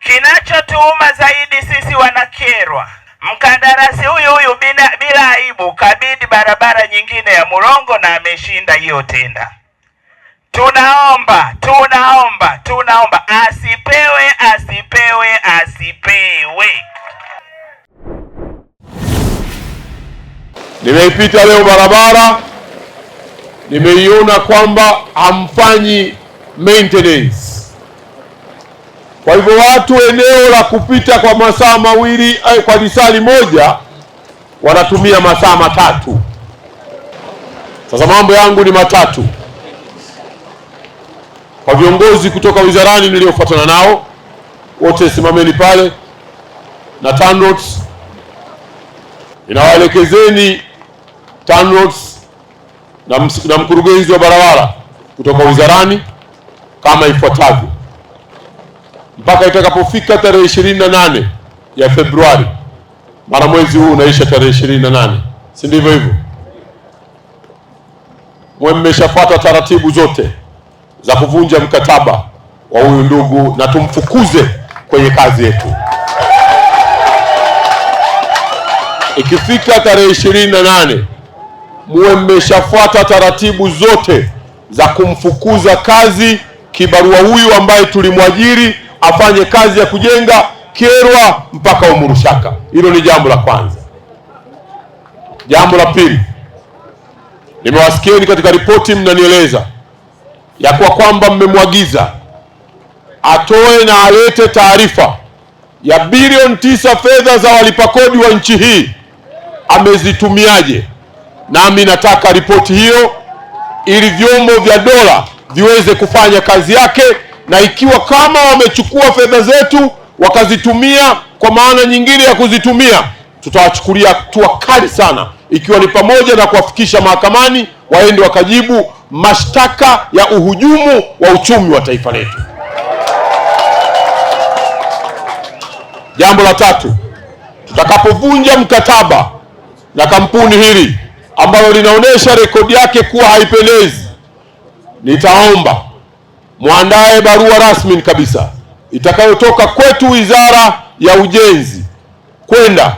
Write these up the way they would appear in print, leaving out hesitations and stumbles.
Kinachotuuma zaidi sisi Wanakyerwa, mkandarasi huyu bila aibu kabidi barabara nyingine ya Murongo na ameshinda hiyo tenda. Tunaomba asipewe. Nimeipita leo barabara, nimeiona kwamba hamfanyi maintenance. Kwa hivyo watu eneo la kupita kwa masaa mawili kwa lisali moja wanatumia masaa matatu. Sasa mambo yangu ni matatu. Kwa viongozi kutoka wizarani niliofuatana nao wote, simameni pale na TANROADS, inawaelekezeni TANROADS na mkurugenzi wa barabara kutoka wizarani kama ifuatavyo. Mpaka itakapofika tarehe 28 ya Februari, maana mwezi huu unaisha tarehe 28, si ndivyo hivyo? Mwe mmeshafuata taratibu zote za kuvunja mkataba wa huyu ndugu na tumfukuze kwenye kazi yetu. Ikifika tarehe 28, muwe mmeshafuata taratibu zote za kumfukuza kazi kibarua huyu ambaye tulimwajiri afanye kazi ya kujenga Kyerwa mpaka Umurushaka. Hilo ni jambo la kwanza. Jambo la pili, nimewasikieni katika ripoti mnanieleza ya kwamba mmemwagiza atoe na alete taarifa ya bilioni 9 fedha za walipa kodi wa nchi hii amezitumiaje. Nami nataka ripoti hiyo ili vyombo vya dola viweze kufanya kazi yake, na ikiwa kama wamechukua fedha zetu wakazitumia kwa maana nyingine ya kuzitumia, tutawachukulia hatua kali sana, ikiwa ni pamoja na kuwafikisha mahakamani waende wakajibu mashtaka ya uhujumu wa uchumi wa taifa letu. Jambo la tatu, tutakapovunja mkataba na kampuni hili ambalo linaonyesha rekodi yake kuwa haipendezi, nitaomba muandae barua rasmi kabisa itakayotoka kwetu Wizara ya Ujenzi kwenda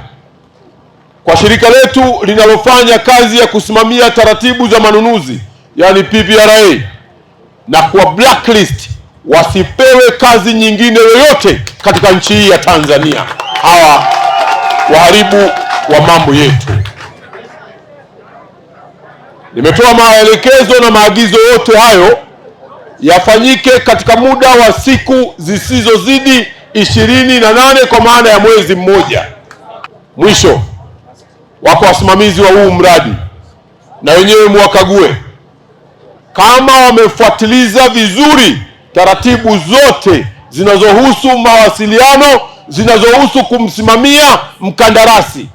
kwa shirika letu linalofanya kazi ya kusimamia taratibu za manunuzi, yani PPRA, na kwa blacklist wasipewe kazi nyingine yoyote katika nchi hii ya Tanzania, hawa waharibu wa mambo yetu. Nimetoa maelekezo na maagizo yote hayo yafanyike katika muda wa siku zisizozidi 28 kwa maana ya mwezi mmoja. Mwisho, wako wasimamizi wa huu mradi na wenyewe mwakague kama wamefuatiliza vizuri taratibu zote zinazohusu mawasiliano, zinazohusu kumsimamia mkandarasi,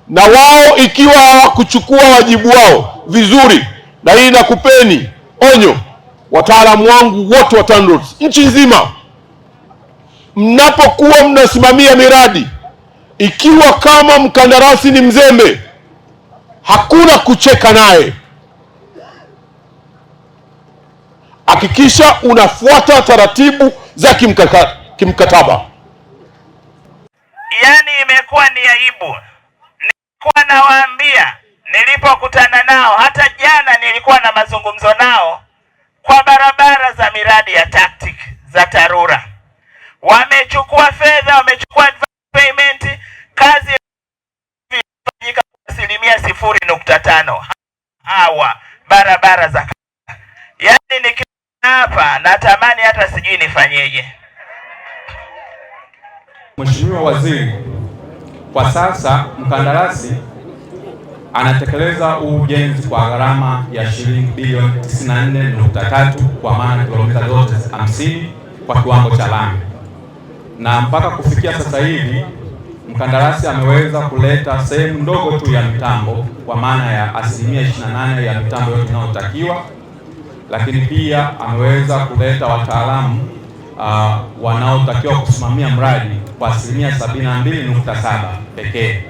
na wao ikiwa hawakuchukua wajibu wao vizuri. Na hii nakupeni onyo, wataalamu wangu wote wa TANROADS nchi nzima, mnapokuwa mnasimamia miradi, ikiwa kama mkandarasi ni mzembe, hakuna kucheka naye. Hakikisha unafuata taratibu za kimkataba. Yani imekuwa ni aibu. Nilikuwa nawaambia nilipokutana nao, hata jana nilikuwa na mazungumzo nao kwa barabara za miradi ya TACTIC za TARURA. Wamechukua fedha, wamechukua advance payment, kazi ifanyika kwa 0.5%. Hawa barabara za, yani nikiwa hapa natamani hata sijui nifanyeje. Mheshimiwa Waziri, kwa sasa mkandarasi anatekeleza ujenzi kwa gharama ya shilingi bilioni 94.3 kwa maana kilomita zote 50 kwa kiwango cha lami, na mpaka kufikia sasa hivi mkandarasi ameweza kuleta sehemu ndogo tu ya mitambo kwa maana ya 28% ya mitambo yote inayotakiwa, lakini pia ameweza kuleta wataalamu wanaotakiwa kusimamia mradi kwa 72.7 pekee.